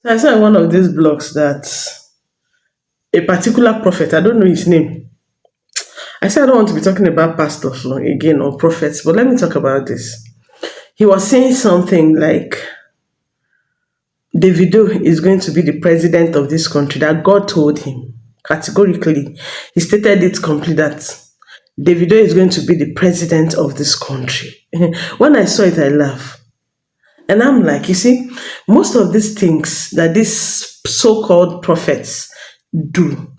So I saw in one of these blogs that a particular prophet, I don't know his name. I said I don't want to be talking about pastors again or prophets, but let me talk about this. He was saying something like Davido is going to be the president of this country, that God told him categorically. He stated it completely that Davido is going to be the president of this country. When I saw it, I laughed. And I'm like, you see, most of these things that these so-called prophets do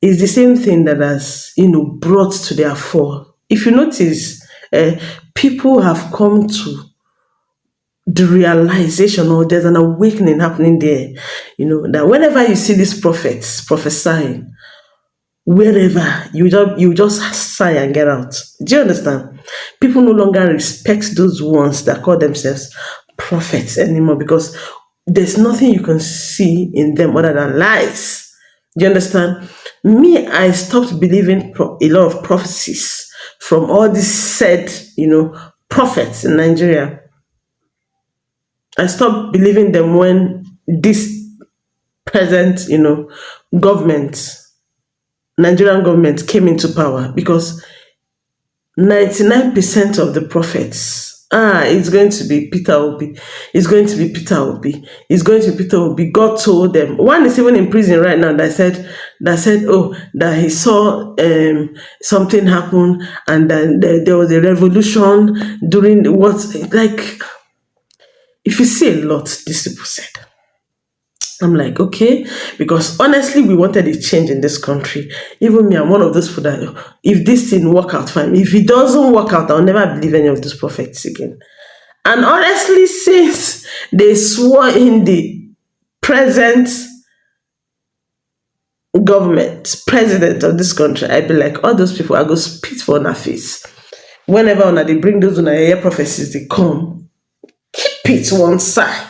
is the same thing that has, brought to their fall. If you notice, people have come to the realization, or there's an awakening happening there, that whenever you see these prophets prophesying, wherever you just sigh and get out. Do you understand? People no longer respect those ones that call themselves prophets anymore, because there's nothing you can see in them other than lies. Do you understand? Me, I stopped believing a lot of prophecies from all these said, prophets in Nigeria. I stopped believing them when this present, government, Nigerian government came into power, because 99% of the prophets, it's going to be Peter Obi. It's going to be Peter Obi. It's going to be Peter Obi. God told them. One is even in prison right now that said, oh, that he saw something happen, and then there was a revolution during what, like, if you see a lot, these people said. I'm like, okay, because honestly, we wanted a change in this country. Even me, I'm one of those people that if this thing work out, fine. If it doesn't work out, I'll never believe any of these prophets again. And honestly, since they swore in the present government, president of this country, I'd be like, all those people, I go spit for on her face. Whenever they bring those on air prophecies, they come, keep it one side.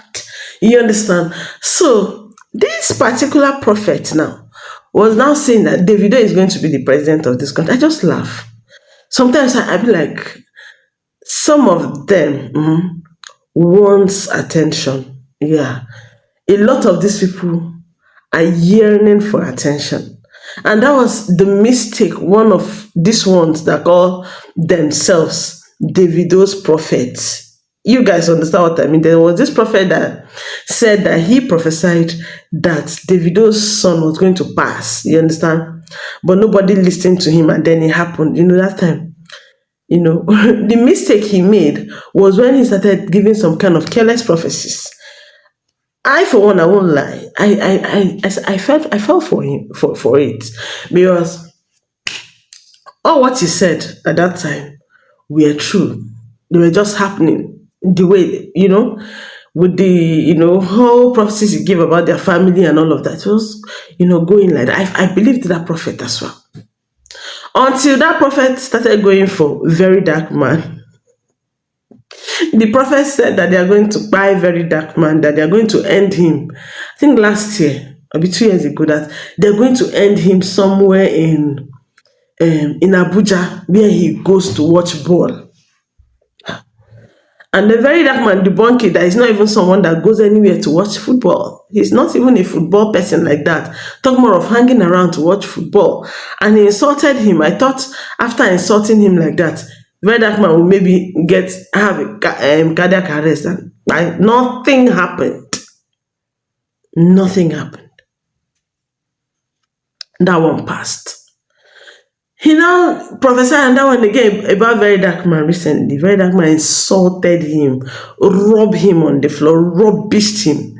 You understand? So this particular prophet now was now saying that Davido is going to be the president of this country. I just laugh. Sometimes I be like, some of them wants attention. Yeah. A lot of these people are yearning for attention. And that was the mistake one of these ones that call themselves Davido's prophets. You guys understand what I mean? There was this prophet that said that he prophesied that Davido's son was going to pass. You understand? But nobody listened to him, and then it happened. That time. The mistake he made was when he started giving some kind of careless prophecies. I, for one, I won't lie. I fell for him for it, because all what he said at that time were true. They were just happening the way, with the, whole prophecies he gave about their family and all of that. It was, going like that. I believed that prophet as well. Until that prophet started going for very dark man. The prophet said that they are going to buy very dark man, that they are going to end him. I think last year, maybe 2 years ago, that they're going to end him somewhere in Abuja, where he goes to watch ball. And the very dark man debunked it, that he's not even someone that goes anywhere to watch football. He's not even a football person like that. Talk more of hanging around to watch football. And he insulted him. I thought after insulting him like that, very dark man will maybe have a cardiac arrest. And nothing happened. Nothing happened. That one passed. He now prophesied and that one again about very dark man recently. Very dark man insulted him, robbed him on the floor, rubbished him.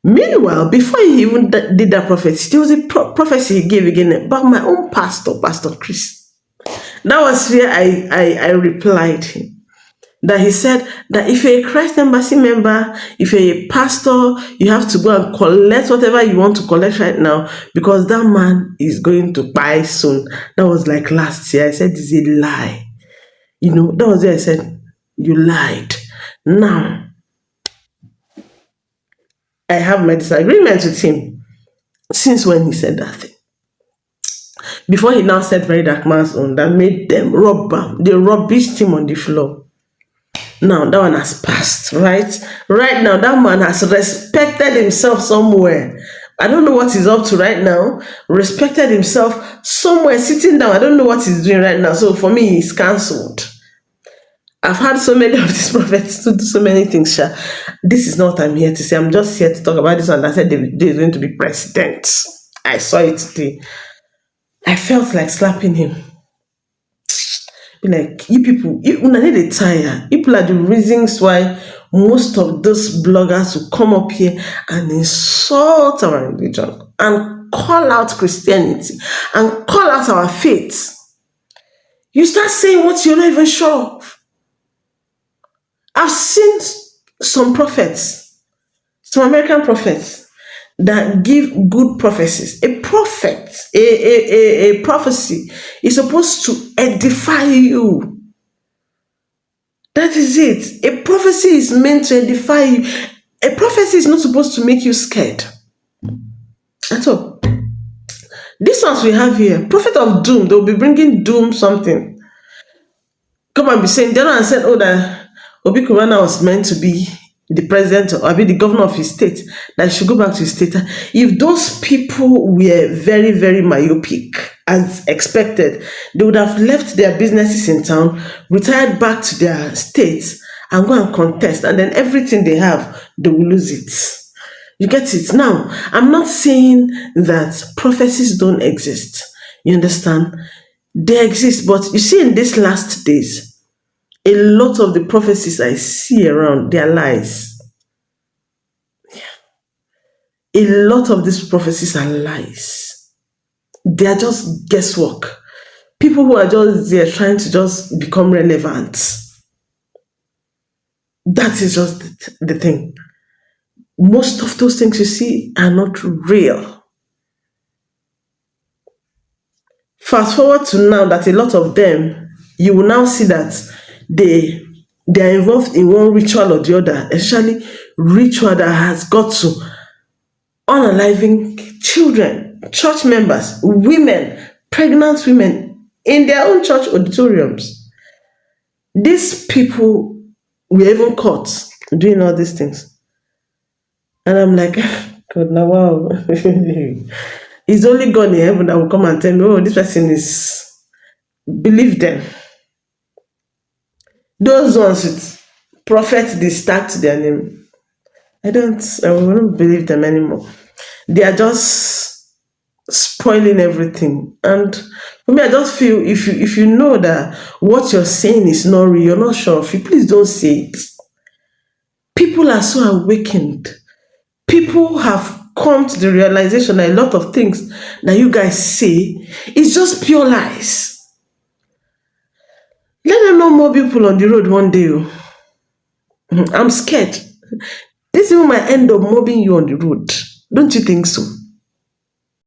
Meanwhile, before he even did that prophecy, there was a prophecy he gave again about my own pastor, Pastor Chris. That was where I replied him. That he said that if you're a Christ Embassy member, if you're a pastor, you have to go and collect whatever you want to collect right now, because that man is going to buy soon. That was like last year. I said, it's a lie. That was where I said, you lied. Now, I have my disagreement with him since when he said that thing. Before he now said very dark man's own, that made them rob him. They rubbished him on the floor. Now that one has passed, right? Right now, that man has respected himself somewhere. I don't know what he's up to right now. Respected himself somewhere, sitting down. I don't know what he's doing right now. So for me, he's cancelled. I've had so many of these prophets to do so many things, Sha. This is not what I'm here to say. I'm just here to talk about this one. I said David is going to be president. I saw it today. I felt like slapping him. Be like, you people, you una need a tire. People are the reasons why most of those bloggers will come up here and insult our religion and call out Christianity and call out our faith. You start saying what you're not even sure of. I've seen some prophets, some American prophets that give good prophecies. A prophet, a prophecy is supposed to edify you. That is it. A prophecy is meant to edify you. A prophecy is not supposed to make you scared at all. These ones we have here, prophet of doom, they'll be bringing doom something. Come and be saying, the other one said, oh, that Obi Kubana was meant to be the president or be the governor of his state, that he should go back to his state. If those people were very, very myopic, as expected, they would have left their businesses in town, retired back to their states, and go and contest, and then everything they have, they will lose it. You get it? Now, I'm not saying that prophecies don't exist. You understand? They exist, but you see, in these last days, a lot of the prophecies I see around, they are lies. A lot of these prophecies are lies. They are just guesswork. People who are just there trying to just become relevant. That is just the thing. Most of those things you see are not real. Fast forward to now that a lot of them, you will now see that they they are involved in one ritual or the other, especially ritual that has got to unaliving children, church members, women, pregnant women in their own church auditoriums. These people were even caught doing all these things. And I'm like, God, now wow. It's only God in heaven that will come and tell me, oh, this person is, believe them. Those ones with prophet, they start to their name. I won't believe them anymore. They are just spoiling everything. And for me, I just feel if you know that what you're saying is not real, you're not sure of it, please don't say it. People are so awakened. People have come to the realization that a lot of things that you guys say is just pure lies. Let them know more people on the road one day. Oh. I'm scared. This people might end up mobbing you on the road. Don't you think so?